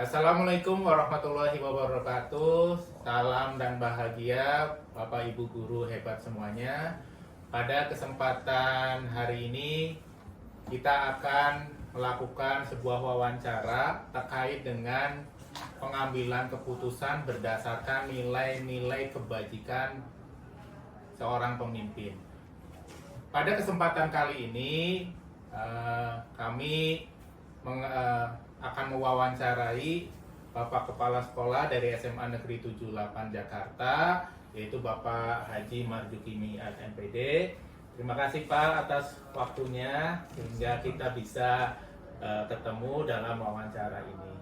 Assalamualaikum warahmatullahi wabarakatuh. Salam dan bahagia Bapak Ibu guru hebat semuanya. Pada kesempatan hari ini kita akan melakukan sebuah wawancara terkait dengan pengambilan keputusan berdasarkan nilai-nilai kebajikan seorang pemimpin. Pada kesempatan kali ini kami akan mewawancarai Bapak Kepala Sekolah dari SMA Negeri 78 Jakarta, yaitu Bapak Haji Marzuki Mi'at MPD. Terima kasih Pak atas waktunya sehingga kita bisa ketemu dalam wawancara ini.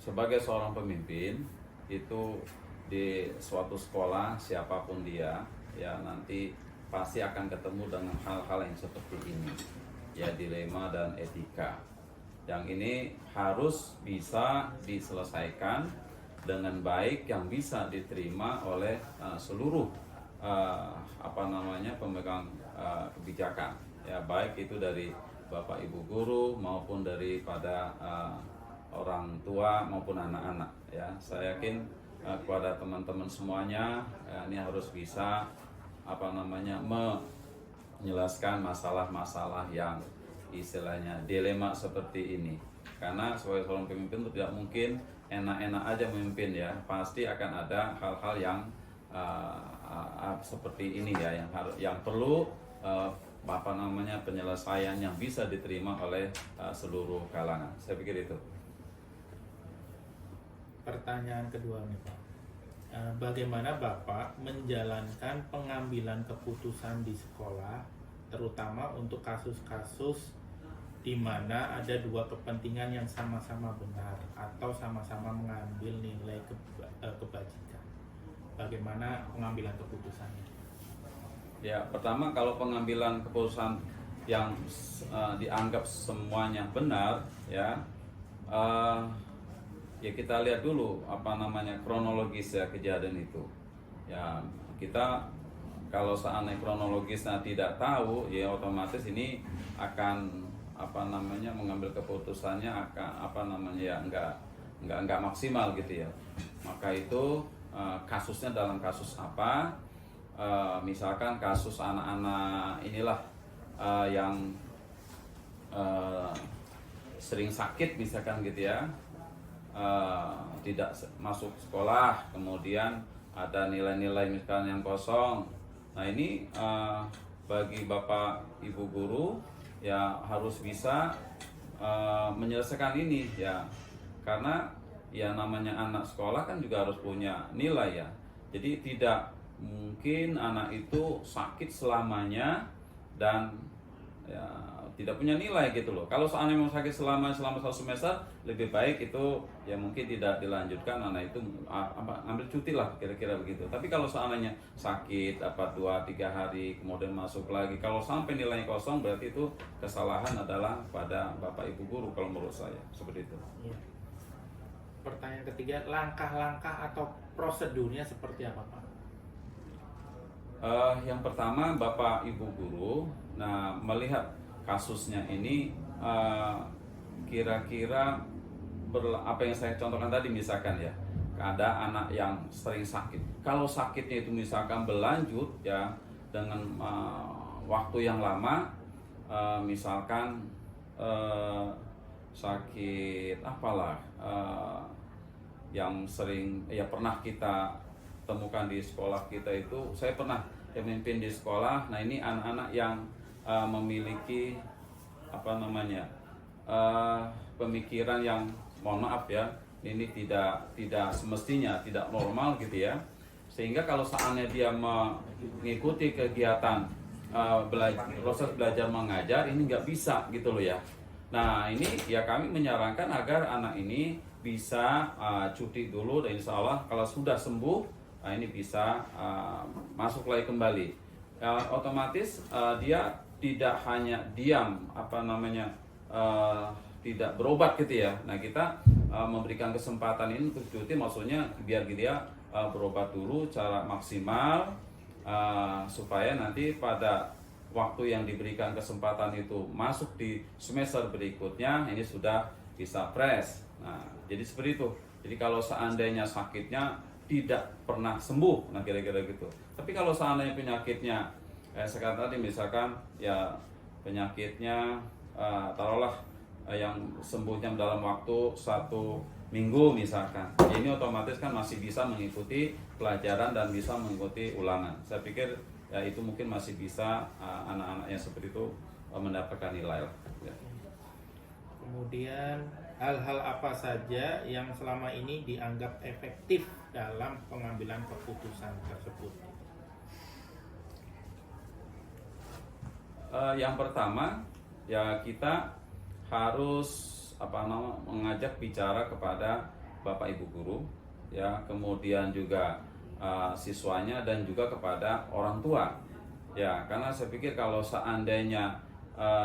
Sebagai seorang pemimpin itu di suatu sekolah siapapun dia ya nanti pasti akan ketemu dengan hal-hal yang seperti ini ya, dilema dan etika yang ini harus bisa diselesaikan dengan baik yang bisa diterima oleh seluruh pemegang kebijakan ya, baik itu dari Bapak Ibu guru maupun daripada orang tua maupun anak-anak ya. Saya yakin kepada teman-teman semuanya ini harus bisa menjelaskan masalah-masalah yang istilahnya dilema seperti ini, karena sebagai seorang pemimpin itu tidak mungkin enak-enak aja memimpin ya, pasti akan ada hal-hal yang seperti ini ya, yang perlu penyelesaian yang bisa diterima oleh seluruh kalangan. Saya pikir itu. Pertanyaan kedua nih Pak, bagaimana Bapak menjalankan pengambilan keputusan di sekolah, terutama untuk kasus-kasus di mana ada dua kepentingan yang sama-sama benar atau sama-sama mengambil nilai kebajikan? Bagaimana pengambilan keputusannya? Ya, pertama kalau pengambilan keputusan yang dianggap semuanya benar ya, ya kita lihat dulu kronologis ya kejadian itu ya. Kita kalau seandainya kronologisnya tidak tahu ya, otomatis ini akan mengambil keputusannya akan nggak maksimal gitu ya. Maka itu kasusnya dalam kasus apa, misalkan kasus anak-anak inilah yang sering sakit misalkan gitu ya, tidak masuk sekolah, kemudian ada nilai-nilai misalkan yang kosong. Nah ini bagi Bapak Ibu guru ya harus bisa menyelesaikan ini ya, karena ya namanya anak sekolah kan juga harus punya nilai ya. Jadi tidak mungkin anak itu sakit selamanya dan ya tidak punya nilai gitu loh. Kalau seandainya mau sakit selama 1 semester, lebih baik itu ya mungkin tidak dilanjutkan, anak itu ambil cuti lah kira-kira begitu. Tapi kalau seandainya sakit 2-3 hari kemudian masuk lagi, kalau sampai nilainya kosong, berarti itu kesalahan adalah pada Bapak Ibu guru kalau menurut saya seperti itu. Ya. Pertanyaan ketiga, langkah-langkah atau prosedurnya seperti apa Pak? Yang pertama Bapak Ibu guru, nah melihat kasusnya ini kira-kira apa yang saya contohkan tadi, misalkan ya ada anak yang sering sakit. Kalau sakitnya itu misalkan berlanjut ya dengan waktu yang lama, misalkan sakit yang sering ya pernah kita temukan di sekolah kita itu, saya pernah memimpin di sekolah. Nah ini anak-anak yang memiliki pemikiran yang mohon maaf ya, ini tidak semestinya, tidak normal gitu ya, sehingga kalau seandainya dia mengikuti kegiatan proses belajar mengajar ini nggak bisa gitu loh ya. Nah ini ya kami menyarankan agar anak ini bisa cuti dulu, dan insya Allah kalau sudah sembuh ini bisa masuk lagi kembali. Otomatis dia tidak hanya diam tidak berobat gitu ya. Nah kita memberikan kesempatan ini untuk cuti, maksudnya biar dia berobat dulu secara maksimal supaya nanti pada waktu yang diberikan kesempatan itu masuk di semester berikutnya, ini sudah bisa fresh. Nah, jadi seperti itu. Jadi kalau seandainya sakitnya tidak pernah sembuh, nah kira-kira gitu. Tapi kalau seandainya penyakitnya, sekarang tadi misalkan ya penyakitnya taruhlah yang sembuhnya dalam waktu 1 minggu misalkan, ini otomatis kan masih bisa mengikuti pelajaran dan bisa mengikuti ulangan. Saya pikir ya itu mungkin masih bisa anak-anak yang seperti itu mendapatkan nilai lah. Ya. Kemudian hal-hal apa saja yang selama ini dianggap efektif dalam pengambilan keputusan tersebut? Yang pertama ya kita harus mengajak bicara kepada Bapak Ibu guru, ya, kemudian juga siswanya dan juga kepada orang tua, ya, karena saya pikir kalau seandainya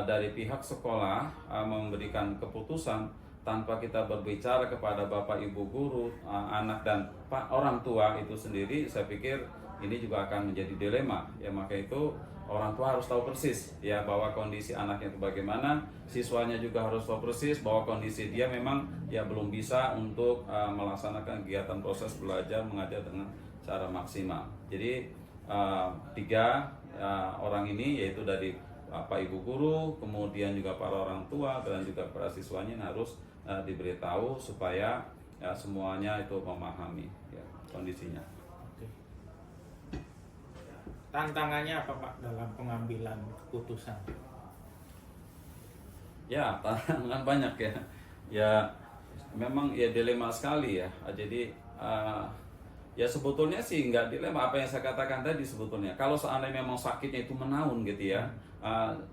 dari pihak sekolah memberikan keputusan tanpa kita berbicara kepada Bapak Ibu guru, anak dan orang tua itu sendiri, saya pikir ini juga akan menjadi dilema, ya. Maka itu orang tua harus tahu persis ya bahwa kondisi anaknya itu bagaimana, siswanya juga harus tahu persis bahwa kondisi dia memang ya belum bisa untuk melaksanakan kegiatan proses belajar mengajar dengan cara maksimal. Jadi 3 orang ini, yaitu dari Bapak Ibu guru, kemudian juga para orang tua dan juga para siswanya harus diberitahu supaya ya, semuanya itu memahami ya, kondisinya. Tantangannya apa Pak dalam pengambilan keputusan? Ya, tantangan banyak ya. Ya, memang ya dilema sekali ya. Jadi ya sebetulnya sih nggak dilema, apa yang saya katakan tadi sebetulnya. Kalau seandainya memang sakitnya itu menaun gitu ya,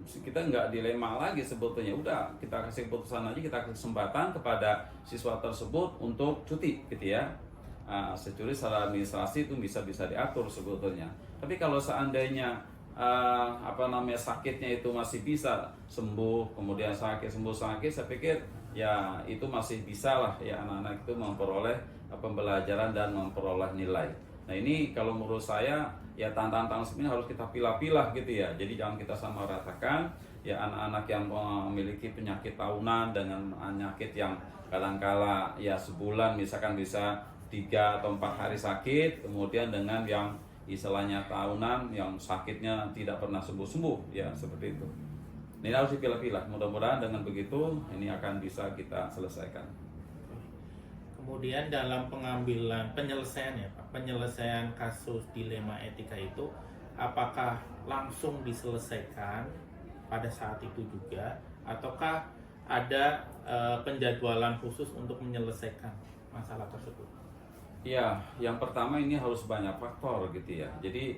kita nggak dilema lagi sebetulnya. Udah kita kasih keputusan aja, kita kasih kesempatan kepada siswa tersebut untuk cuti gitu ya. Secara administrasi itu bisa diatur sebetulnya. Tapi kalau seandainya sakitnya itu masih bisa sembuh, kemudian sembuh sakit, saya pikir ya itu masih bisa lah ya anak-anak itu memperoleh pembelajaran dan memperoleh nilai. Nah ini kalau menurut saya ya tantangan sebenarnya harus kita pilah-pilah gitu ya. Jadi jangan kita samaratakan ya anak-anak yang memiliki penyakit tahunan dengan penyakit yang kadangkala ya sebulan misalkan bisa 3 atau 4 hari sakit, kemudian dengan yang istilahnya tahunan yang sakitnya tidak pernah sembuh-sembuh ya seperti itu. Ini harus dipilah-pilah. Mudah-mudahan dengan begitu ini akan bisa kita selesaikan. Kemudian dalam penyelesaian ya Pak, penyelesaian kasus dilema etika itu apakah langsung diselesaikan pada saat itu juga, ataukah ada penjadwalan khusus untuk menyelesaikan masalah tersebut? Ya, yang pertama ini harus banyak faktor gitu ya. Jadi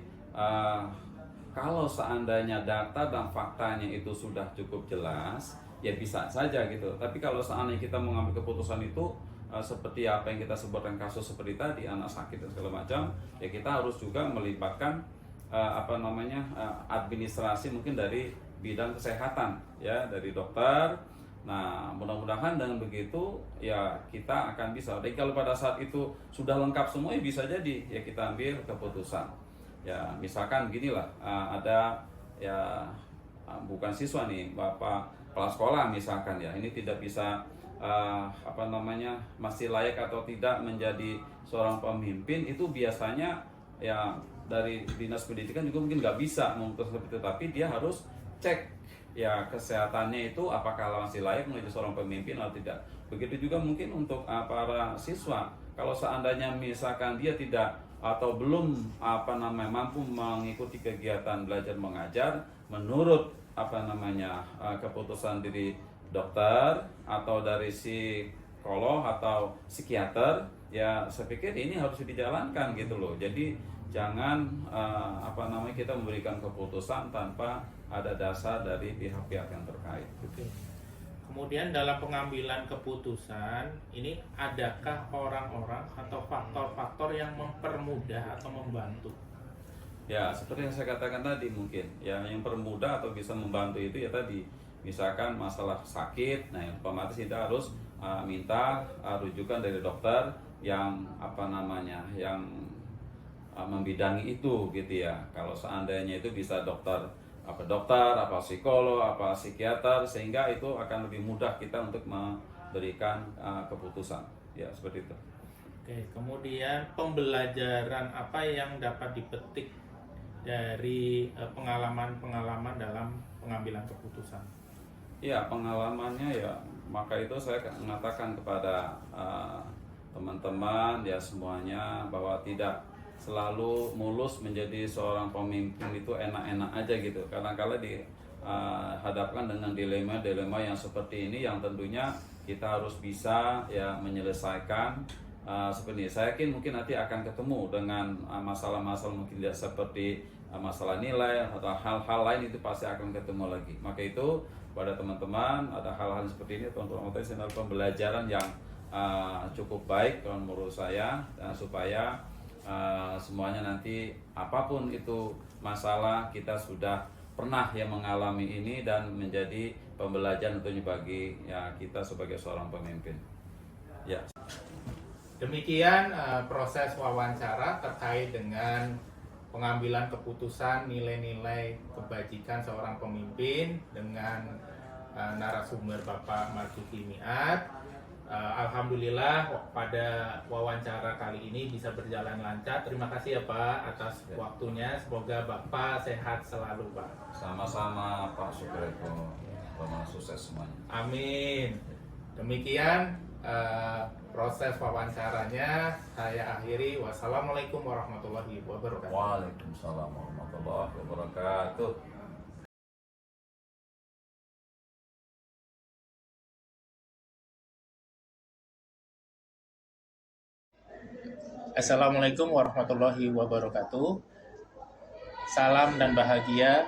kalau seandainya data dan faktanya itu sudah cukup jelas, ya bisa saja gitu. Tapi kalau seandainya kita mengambil keputusan itu seperti apa yang kita sebutkan kasus seperti tadi, anak sakit dan segala macam, ya kita harus juga melibatkan administrasi mungkin dari bidang kesehatan ya, dari dokter. Nah, mudah-mudahan dengan begitu ya kita akan bisa. Dan kalau pada saat itu sudah lengkap semua, ya bisa jadi ya kita ambil keputusan. Ya, misalkan beginilah, ada ya bukan siswa nih, Bapak kepala sekolah misalkan ya, ini tidak bisa masih layak atau tidak menjadi seorang pemimpin, itu biasanya ya dari dinas pendidikan juga mungkin nggak bisa memutuskan seperti itu, tapi dia harus cek ya kesehatannya itu apakah masih layak menjadi seorang pemimpin atau tidak. Begitu juga mungkin untuk para siswa, kalau seandainya misalkan dia tidak atau belum mampu mengikuti kegiatan belajar mengajar menurut keputusan dari dokter atau dari psikolog atau psikiater, ya saya pikir ini harus dijalankan gitu loh. Jadi jangan kita memberikan keputusan tanpa ada dasar dari pihak-pihak yang terkait. Oke. Kemudian dalam pengambilan keputusan ini adakah orang-orang atau faktor-faktor yang mempermudah atau membantu? Ya, seperti yang saya katakan tadi mungkin ya, yang mempermudah atau bisa membantu itu ya tadi, misalkan masalah sakit, nah otomatis kita harus minta rujukan dari dokter yang yang membidangi itu gitu ya. Kalau seandainya itu bisa dokter apa dokter, apa psikolog, apa psikiater, sehingga itu akan lebih mudah kita untuk memberikan keputusan. Ya, seperti itu. Oke, kemudian pembelajaran apa yang dapat dipetik dari pengalaman-pengalaman dalam pengambilan keputusan? Ya, pengalamannya ya, maka itu saya mengatakan kepada teman-teman ya semuanya bahwa tidak selalu mulus menjadi seorang pemimpin itu enak-enak aja gitu. Kadang-kala dihadapkan dengan dilema-dilema yang seperti ini yang tentunya kita harus bisa ya menyelesaikan. Seperti ini. Saya yakin mungkin nanti akan ketemu dengan masalah-masalah mungkin tidak seperti masalah nilai atau hal-hal lain, itu pasti akan ketemu lagi. Maka itu pada teman-teman ada hal-hal seperti ini, teman-teman ini adalah pembelajaran yang cukup baik kalau menurut saya, supaya semuanya nanti apapun itu masalah kita sudah pernah yang mengalami ini dan menjadi pembelajaran tentunya bagi ya kita sebagai seorang pemimpin. Ya. Demikian proses wawancara terkait dengan pengambilan keputusan nilai-nilai kebajikan seorang pemimpin dengan narasumber Bapak Marzuki Miat. Alhamdulillah pada wawancara kali ini bisa berjalan lancar. Terima kasih ya Pak atas waktunya. Semoga Bapak sehat selalu Pak. Sama-sama Pak Sukreko. Selamat sukses semuanya. Amin. Demikian proses wawancaranya saya akhiri. Wassalamualaikum warahmatullahi wabarakatuh. Waalaikumsalam warahmatullahi wabarakatuh. Assalamualaikum warahmatullahi wabarakatuh. Salam dan bahagia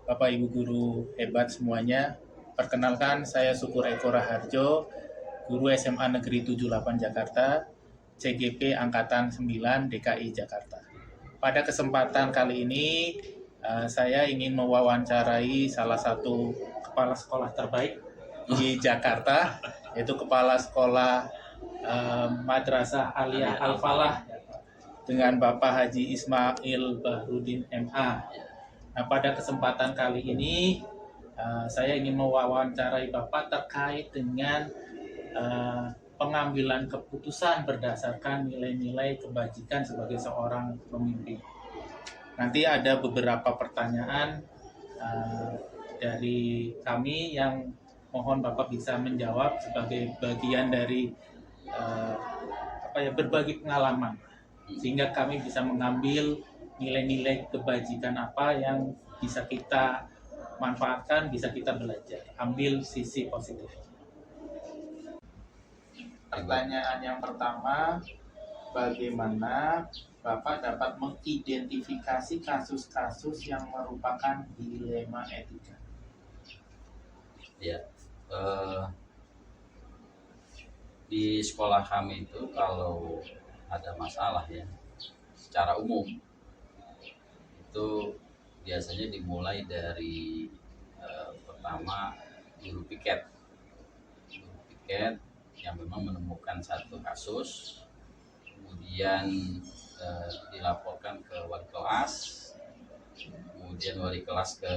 Bapak Ibu guru hebat semuanya. Perkenalkan, saya Syukur Eko Raharjo, guru SMA Negeri 78 Jakarta, CGP Angkatan 9 DKI Jakarta. Pada kesempatan kali ini, saya ingin mewawancarai salah satu kepala sekolah terbaik di Jakarta, yaitu Kepala Sekolah Madrasah Aliyah Al-Falah dengan Bapak Haji Ismail Bahrudin MA. Nah, pada kesempatan kali ini saya ingin mewawancarai Bapak terkait dengan pengambilan keputusan berdasarkan nilai-nilai kebajikan sebagai seorang pemimpin. Nanti ada beberapa pertanyaan dari kami yang mohon Bapak bisa menjawab sebagai bagian dari berbagi pengalaman, sehingga kami bisa mengambil nilai-nilai kebajikan apa yang bisa kita manfaatkan, bisa kita belajar, ambil sisi positif. Pertanyaan yang pertama, bagaimana Bapak dapat mengidentifikasi kasus-kasus yang merupakan dilema etika? Ya, di sekolah kami itu kalau ada masalah ya, secara umum itu biasanya dimulai dari pertama guru piket yang memang menemukan satu kasus, kemudian dilaporkan ke wali kelas, kemudian wali kelas ke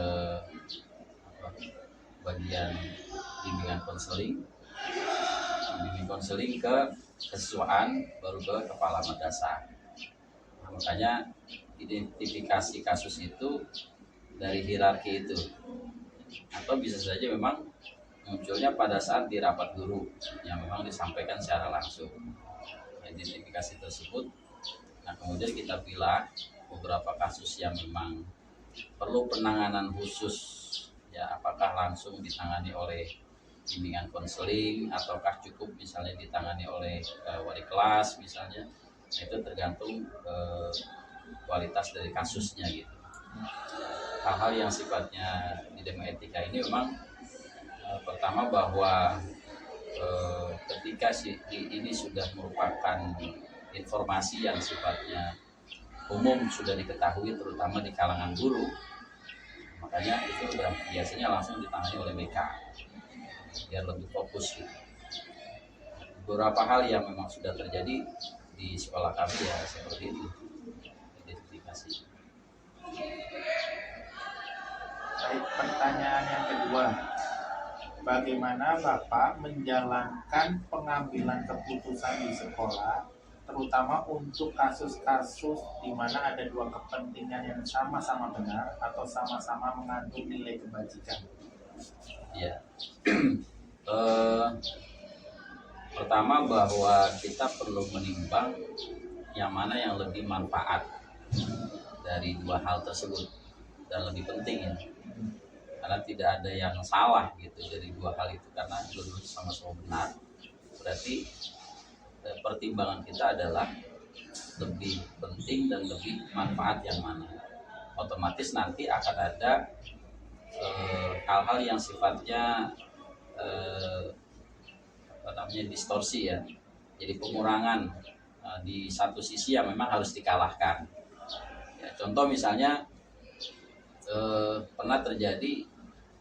bagian bimbingan konseling ke kesiswaan, baru ke kepala madrasah. Nah, makanya identifikasi kasus itu dari hierarki itu, atau bisa saja memang munculnya pada saat di rapat guru yang memang disampaikan secara langsung identifikasi tersebut. Nah, kemudian kita pilih beberapa kasus yang memang perlu penanganan khusus, ya, apakah langsung ditangani oleh bimbingan konseling ataukah cukup misalnya ditangani oleh wali kelas misalnya. Nah, itu tergantung kualitas dari kasusnya gitu. Hal-hal yang sifatnya dilema etika ini memang pertama bahwa ketika ini sudah merupakan informasi yang sifatnya umum, sudah diketahui terutama di kalangan guru, makanya itu biasanya langsung ditangani oleh BK biar lebih fokus gitu. Beberapa hal yang memang sudah terjadi di sekolah kami ya seperti itu identifikasi. Pertanyaan yang kedua, bagaimana Bapak menjalankan pengambilan keputusan di sekolah, terutama untuk kasus-kasus di mana ada dua kepentingan yang sama-sama benar atau sama-sama mengandung nilai kebajikan? Ya. Pertama bahwa kita perlu menimbang yang mana yang lebih manfaat dari dua hal tersebut dan lebih penting ya. Karena tidak ada yang salah gitu dari dua hal itu karena dua-duanya sama-sama benar. Berarti pertimbangan kita adalah lebih penting dan lebih manfaat yang mana. Otomatis nanti akan ada hal-hal yang sifatnya distorsi ya. Jadi pengurangan di satu sisi yang memang harus dikalahkan. Ya, contoh misalnya pernah terjadi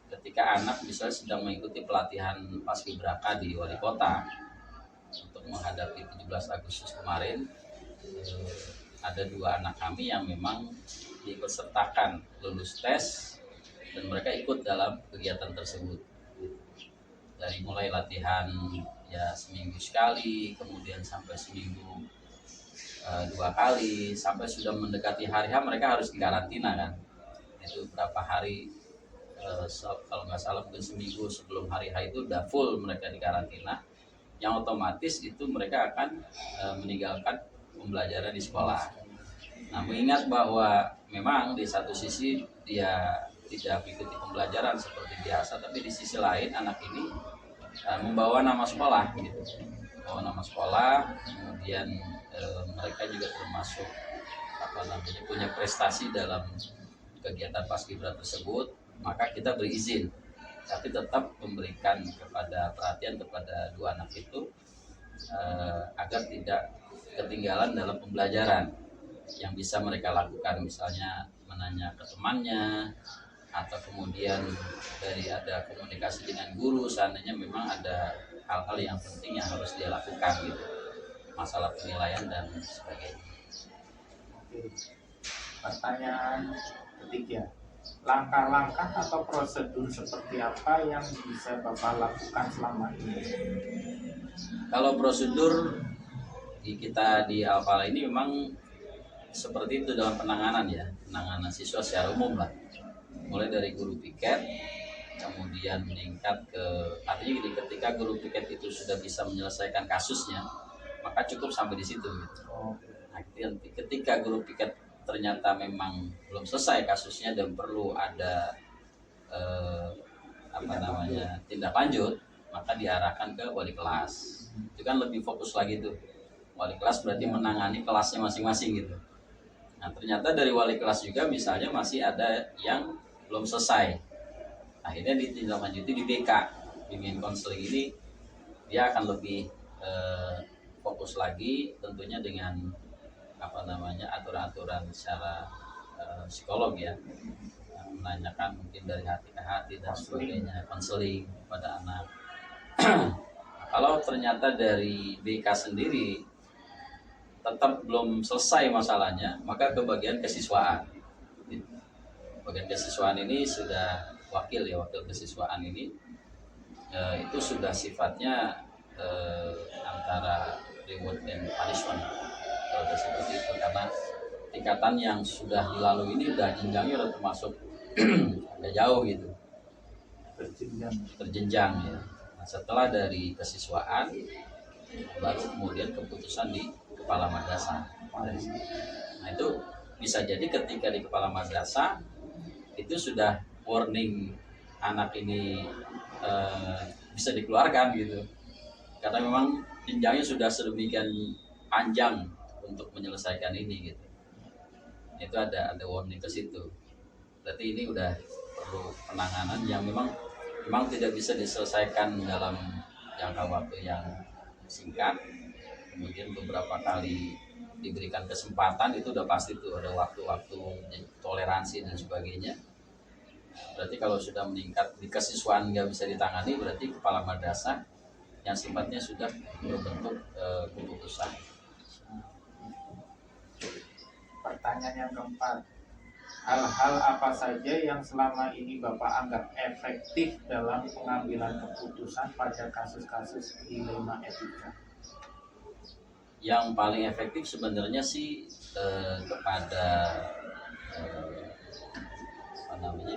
ketika anak misalnya sedang mengikuti pelatihan paskibraka di wali kota untuk menghadapi 17 Agustus kemarin, ada dua anak kami yang memang diikutsertakan lulus tes dan mereka ikut dalam kegiatan tersebut. Dari mulai latihan ya seminggu sekali, kemudian sampai seminggu 2 kali, sampai sudah mendekati hari H mereka harus dikarantina kan. Itu berapa hari, kalau nggak salah mungkin seminggu sebelum hari H itu udah full mereka dikarantina, yang otomatis itu mereka akan meninggalkan pembelajaran di sekolah. Nah, mengingat bahwa memang di satu sisi dia tidak mengikuti pembelajaran seperti biasa, tapi di sisi lain anak ini membawa nama sekolah gitu. Membawa nama sekolah, kemudian mereka juga termasuk punya prestasi dalam kegiatan paskibra tersebut, maka kita berizin, tapi tetap memberikan perhatian kepada dua anak itu agar tidak ketinggalan dalam pembelajaran. Yang bisa mereka lakukan misalnya menanya ke temannya, atau kemudian dari ada komunikasi dengan guru seandainya memang ada hal-hal yang penting yang harus dia lakukan gitu, masalah penilaian dan sebagainya. Oke. Pertanyaan ketiga, langkah-langkah atau prosedur seperti apa yang bisa Bapak lakukan selama ini? Kalau prosedur kita di Alfala ini memang seperti itu dalam penanganan siswa secara umum lah. Mulai dari guru piket, kemudian meningkat ke, artinya gini, ketika guru piket itu sudah bisa menyelesaikan kasusnya, maka cukup sampai di situ gitu. Nah, ketika guru piket ternyata memang belum selesai kasusnya dan perlu ada tindak lanjut, maka diarahkan ke wali kelas. Itu kan lebih fokus lagi tuh. Wali kelas berarti menangani kelasnya masing-masing gitu. Nah, ternyata dari wali kelas juga misalnya masih ada yang belum selesai. Akhirnya ditindaklanjuti di BK, bimbingan konseling ini dia akan lebih fokus lagi tentunya dengan aturan-aturan secara psikolog ya, menanyakan mungkin dari hati ke hati dan sebagainya, konseling pada anak. Kalau ternyata dari BK sendiri tetap belum selesai masalahnya, maka ke bagian kesiswaan. Bagian kesiswaan ini sudah wakil kesiswaan ini itu sudah sifatnya antara reward and punishment kalau seperti itu, karena tingkatan yang sudah dilalui ini udah jenjangnya udah termasuk agak jauh gitu, terjenjang ya. Nah, setelah dari kesiswaan baru kemudian keputusan di kepala madrasah. Nah, itu bisa jadi ketika di kepala madrasah itu sudah warning anak ini bisa dikeluarkan gitu, karena memang jenjangnya sudah sedemikian panjang untuk menyelesaikan ini gitu. Itu ada warning ke situ. Berarti ini udah perlu penanganan yang memang tidak bisa diselesaikan dalam jangka waktu yang singkat. Kemudian beberapa kali diberikan kesempatan, itu udah pasti tuh ada waktu-waktu toleransi dan sebagainya. Berarti kalau sudah meningkat di kesiswaan nggak bisa ditangani, berarti kepala madrasah yang sifatnya sudah berbentuk keputusan. Pertanyaan yang keempat, hal-hal apa saja yang selama ini Bapak anggap efektif dalam pengambilan keputusan pada kasus-kasus dilema etika? Yang paling efektif sebenarnya sih kepada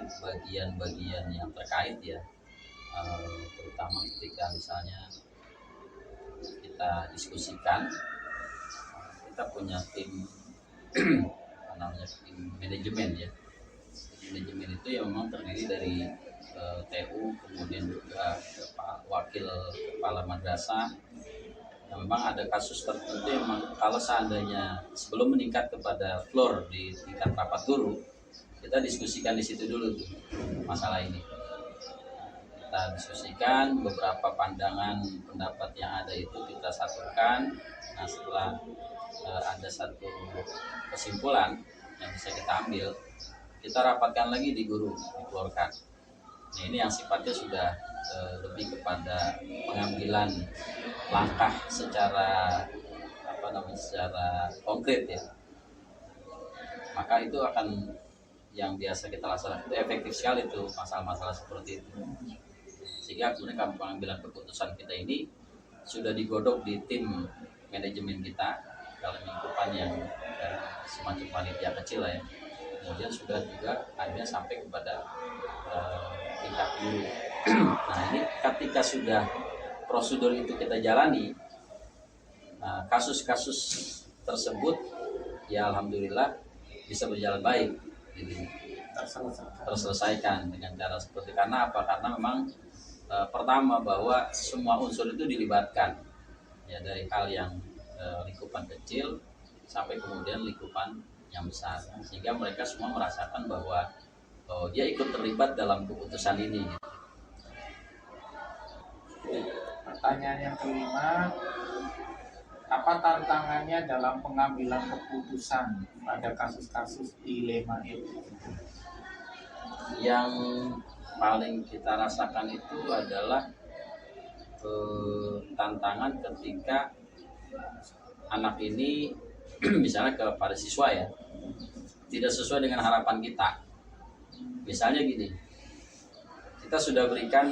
bagian-bagian yang terkait ya, terutama ketika misalnya kita diskusikan, kita punya tim tim manajemen ya. Manajemen itu yang memang terdiri dari TU, kemudian juga wakil kepala madrasah. Nah, memang ada kasus tertentu yang memang kalau seandainya sebelum meningkat kepada floor di tingkat rapat guru, kita diskusikan di situ dulu tuh masalah ini. Kita diskusikan beberapa pandangan pendapat yang ada itu kita satukan. Nah, setelah ada satu kesimpulan yang bisa kita ambil, kita rapatkan lagi di guru, dikeluarkan. Nah, ini yang sifatnya sudah lebih kepada pengambilan langkah secara secara konkret ya. Maka itu akan yang biasa kita laksanakan itu efektif sekali tuh masalah-masalah seperti itu. Sehingga kemudian pengambilan keputusan kita ini sudah digodok di tim manajemen kita dalam lingkupan yang semacam panitia kecil lah ya. Kemudian sudah juga akhirnya sampai kepada tingkat guru. Nah, ini ketika sudah prosedur itu kita jalani, kasus-kasus tersebut ya alhamdulillah bisa berjalan baik, jadi terselesaikan dengan cara seperti. Karena apa? Karena memang pertama bahwa semua unsur itu dilibatkan ya, dari hal yang lingkupan kecil sampai kemudian lingkupan yang besar, sehingga mereka semua merasakan bahwa dia ikut terlibat dalam keputusan ini. Pertanyaan yang kelima, apa tantangannya dalam pengambilan keputusan pada kasus-kasus dilema itu? Yang paling kita rasakan itu adalah tantangan ketika anak ini misalnya kepada siswa ya tidak sesuai dengan harapan kita. Misalnya gini, kita sudah berikan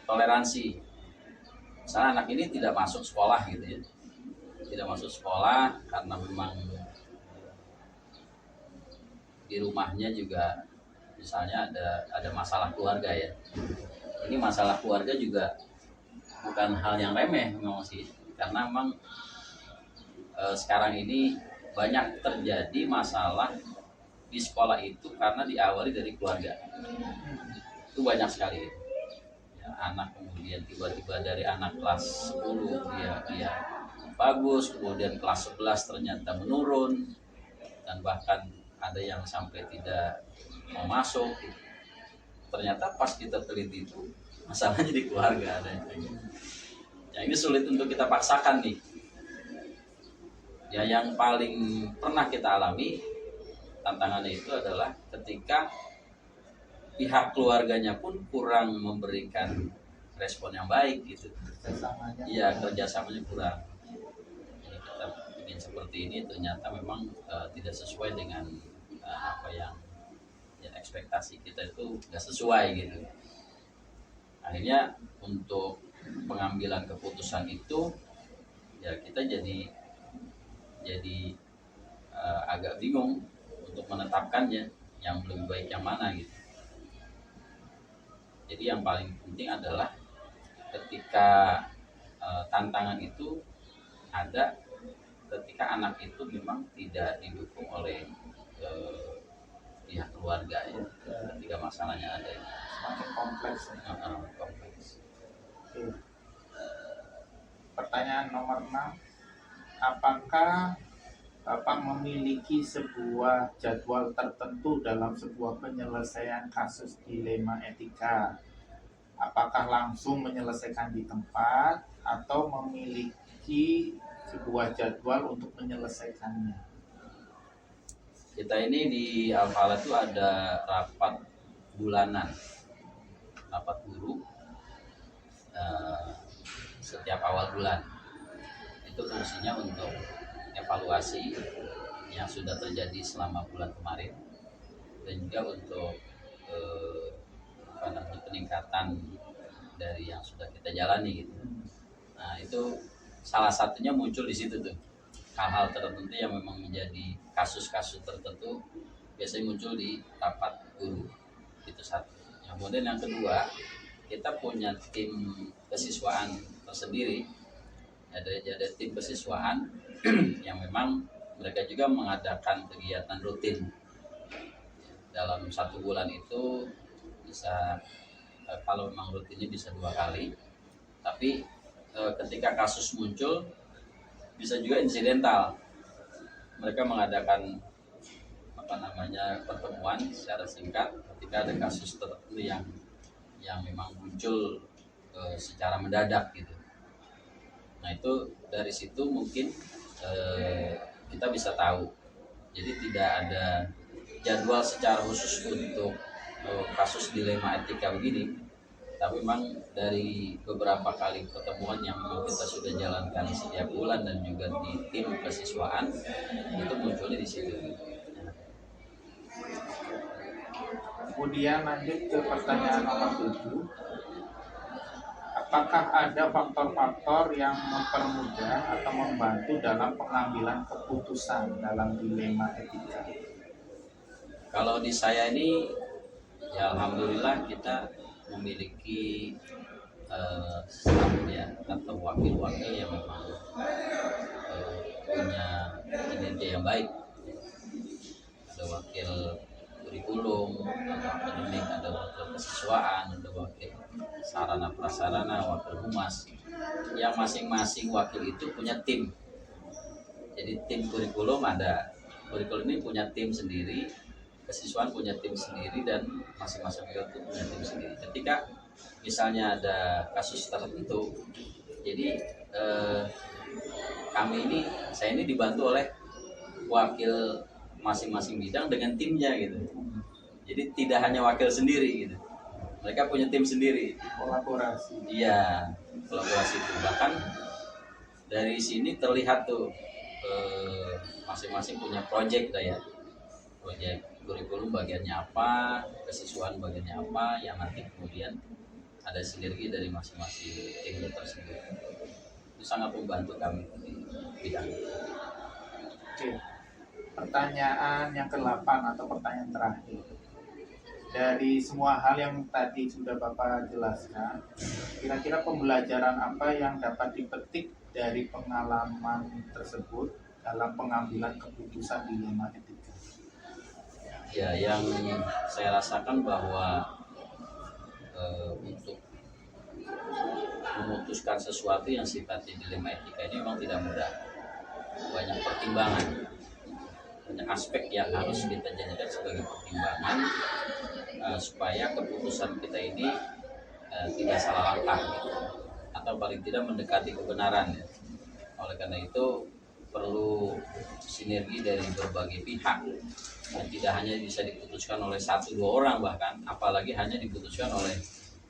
toleransi, misalnya anak ini tidak masuk sekolah gitu ya, tidak masuk sekolah karena memang di rumahnya juga misalnya ada masalah keluarga ya. Ini masalah keluarga juga bukan hal yang remeh memang sih, karena memang sekarang ini banyak terjadi masalah di sekolah itu karena diawali dari keluarga. Itu banyak sekali ya, anak kemudian tiba-tiba dari anak kelas 10 dia bagus, kemudian kelas 11 ternyata menurun, dan bahkan ada yang sampai tidak mau masuk. Ternyata pas kita teliti itu masalahnya di keluarga ada yang kayak gitu. Ya, ini sulit untuk kita paksakan nih. Ya, yang paling pernah kita alami tantangannya itu adalah ketika pihak keluarganya pun kurang memberikan respon yang baik gitu. Iya, kerjasamanya kurang. Jadi kita bikin seperti ini ternyata memang tidak sesuai dengan apa yang ya, ekspektasi kita itu nggak sesuai gitu. Akhirnya untuk pengambilan keputusan itu ya kita jadi agak bingung untuk menetapkannya yang lebih baik yang mana gitu. Jadi yang paling penting adalah ketika tantangan itu ada ketika anak itu memang tidak didukung oleh pihak keluarga ya, ketika masalahnya ada Semakin kompleks. kompleks. Pertanyaan nomor 6, apakah Bapak memiliki sebuah jadwal tertentu dalam sebuah penyelesaian kasus dilema etika? Apakah langsung menyelesaikan di tempat atau memiliki sebuah jadwal untuk menyelesaikannya? Kita ini di Al-Falah itu ada rapat bulanan, rapat guru setiap awal bulan. Itu fungsinya untuk evaluasi yang sudah terjadi selama bulan kemarin, dan juga untuk peningkatan dari yang sudah kita jalani gitu. Nah itu salah satunya muncul di situ tuh, hal-hal tertentu yang memang menjadi kasus-kasus tertentu biasanya muncul di rapat guru, itu satu. Yang kemudian yang kedua, kita punya tim kesiswaan tersendiri, ada tim kesiswaan yang memang mereka juga mengadakan kegiatan rutin dalam 1 bulan itu bisa, kalau memang rutinnya bisa 2 kali, tapi ketika kasus muncul bisa juga insidental, mereka mengadakan pertemuan secara singkat ketika ada kasus tertentu yang memang muncul secara mendadak gitu. Nah itu dari situ mungkin kita bisa tahu, jadi tidak ada jadwal secara khusus untuk kasus dilema etika begini, tapi memang dari beberapa kali pertemuan yang kita sudah jalankan setiap bulan dan juga di tim kesiswaan, itu munculnya di situ. Kemudian lanjut ke pertanyaan nomor 7. Apakah ada faktor-faktor yang mempermudah atau membantu dalam pengambilan keputusan dalam dilema etika? Kalau di saya ini, ya alhamdulillah kita memiliki staf ya, atau wakil-wakil yang memang punya kinerja yang baik. Ada wakil kurikulum, ada akademik, ada wakil kesiswaan, ada wakil sarana prasarana, wakil humas, yang masing-masing wakil itu punya tim. Jadi tim kurikulum ini punya tim sendiri, kesiswaan punya tim sendiri, dan masing-masing wakil itu punya tim sendiri. Ketika misalnya ada kasus tertentu, jadi saya ini dibantu oleh wakil masing-masing bidang dengan timnya gitu. Jadi tidak hanya wakil sendiri gitu, mereka punya tim sendiri. Kolaborasi. Iya, kolaborasi itu. Bahkan dari sini terlihat tuh masing-masing punya proyek ya. Proyek kurikulum bagiannya apa, kesiswaan bagiannya apa, yang nanti kemudian ada sinergi dari masing-masing tim tersebut. Itu sangat membantu kami di bidang itu. Oke. Pertanyaan yang ke-8 atau pertanyaan terakhir. Dari semua hal yang tadi sudah Bapak jelaskan, kira-kira pembelajaran apa yang dapat dipetik dari pengalaman tersebut dalam pengambilan keputusan dilema etika? Ya, yang saya rasakan bahwa untuk memutuskan sesuatu yang sifatnya dilema etika ini memang tidak mudah. Banyak pertimbangan, banyak aspek yang harus kita jadikan sebagai pertimbangan supaya keputusan kita ini tidak salah langkah gitu, atau paling tidak mendekati kebenaran ya. Oleh karena itu perlu sinergi dari berbagai pihak, dan tidak hanya bisa diputuskan oleh 1-2 orang, bahkan apalagi hanya diputuskan oleh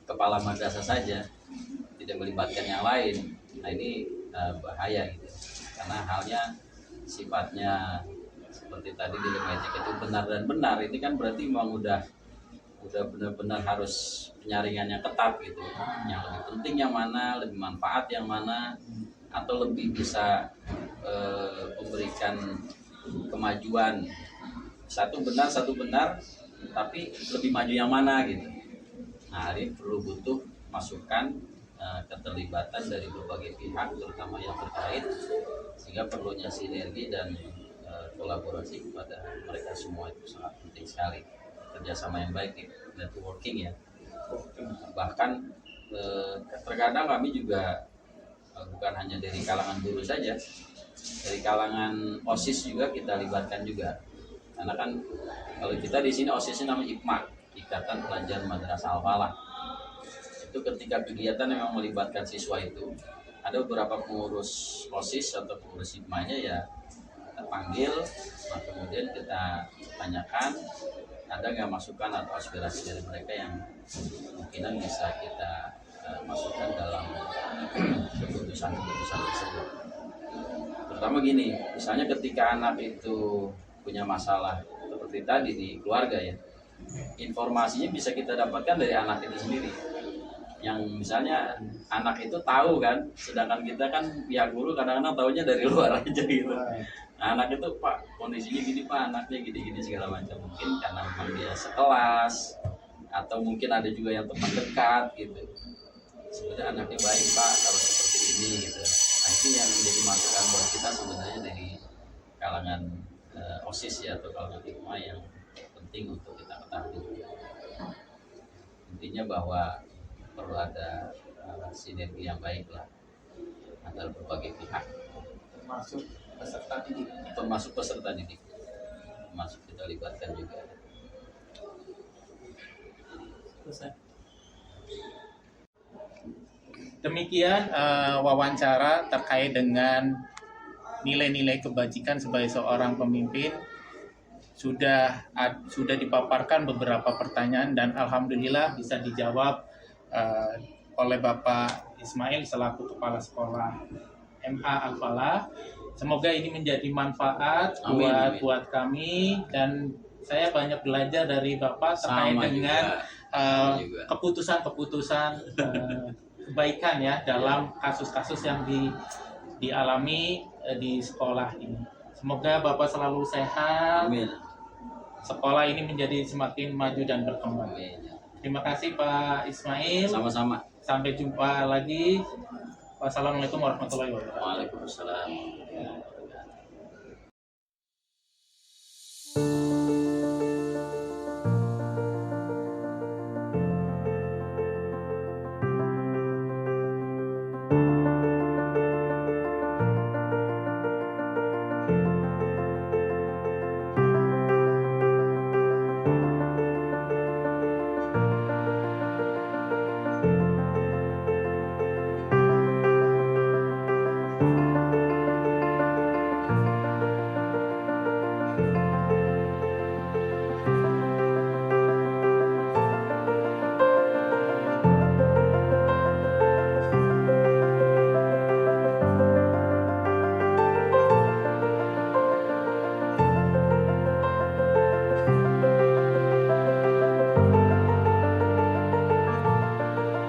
kepala madrasah saja, tidak melibatkan yang lain. Nah ini bahaya gitu, karena halnya sifatnya seperti tadi dilema etika itu benar dan benar, ini kan berarti memang udah benar-benar harus penyaringan yang ketat gitu, yang lebih penting yang mana, lebih manfaat yang mana, atau lebih bisa memberikan kemajuan, satu benar tapi lebih maju yang mana gitu. Nah ini perlu butuh masukan, keterlibatan dari berbagai pihak terutama yang terkait, sehingga perlunya sinergi dan kolaborasi kepada mereka semua itu sangat penting sekali. Kerjasama yang baik, networking ya. Bahkan terkadang kami juga bukan hanya dari kalangan guru saja, dari kalangan OSIS juga kita libatkan juga. Karena kan kalau kita di sini OSISnya namanya IPMA, Ikatan Pelajar Madrasah Al-Falah. Itu ketika kegiatan memang melibatkan siswa itu, ada beberapa pengurus OSIS atau pengurus IPMA-nya ya kita panggil, nah kemudian kita tanyakan ada nggak masukan atau aspirasi dari mereka yang kemungkinan bisa kita masukkan dalam keputusan tersebut. Terutama Pertama gini, misalnya ketika anak itu punya masalah seperti tadi di keluarga ya, informasinya bisa kita dapatkan dari anak itu sendiri. Yang misalnya anak itu tahu kan, sedangkan kita kan pihak guru kadang-kadang tahunya dari luar aja gitu. Nah, anak itu, Pak, kondisinya gini Pak, anaknya gini-gini segala macam. Mungkin karena memang dia sekelas, atau mungkin ada juga yang teman dekat gitu. Sebenarnya anaknya baik Pak, kalau seperti ini gitu. Nah itu yang menjadi masukan buat kita sebenarnya dari kalangan OSIS ya, atau kalangan hikmah yang penting untuk kita ketahui. Intinya bahwa perlu ada sinergi yang baik lah antara berbagai pihak, Termasuk peserta didik. termasuk peserta didik, termasuk kita libatkan juga. Demikian wawancara terkait dengan nilai-nilai kebajikan sebagai seorang pemimpin. Sudah dipaparkan beberapa pertanyaan dan alhamdulillah bisa dijawab oleh Bapak Ismail selaku Kepala Sekolah MA Al-Falah. Semoga ini menjadi manfaat Amin. buat kami, dan saya banyak belajar dari Bapak terkait Sama dengan juga. keputusan-keputusan kebaikan ya dalam kasus-kasus yang dialami di sekolah ini. Semoga Bapak selalu sehat. Amin. Sekolah ini menjadi semakin maju dan berkembang. Amin. Terima kasih Pak Ismail. Sama-sama. Sampai jumpa lagi. Wassalamualaikum warahmatullahi wabarakatuh. Waalaikumsalam.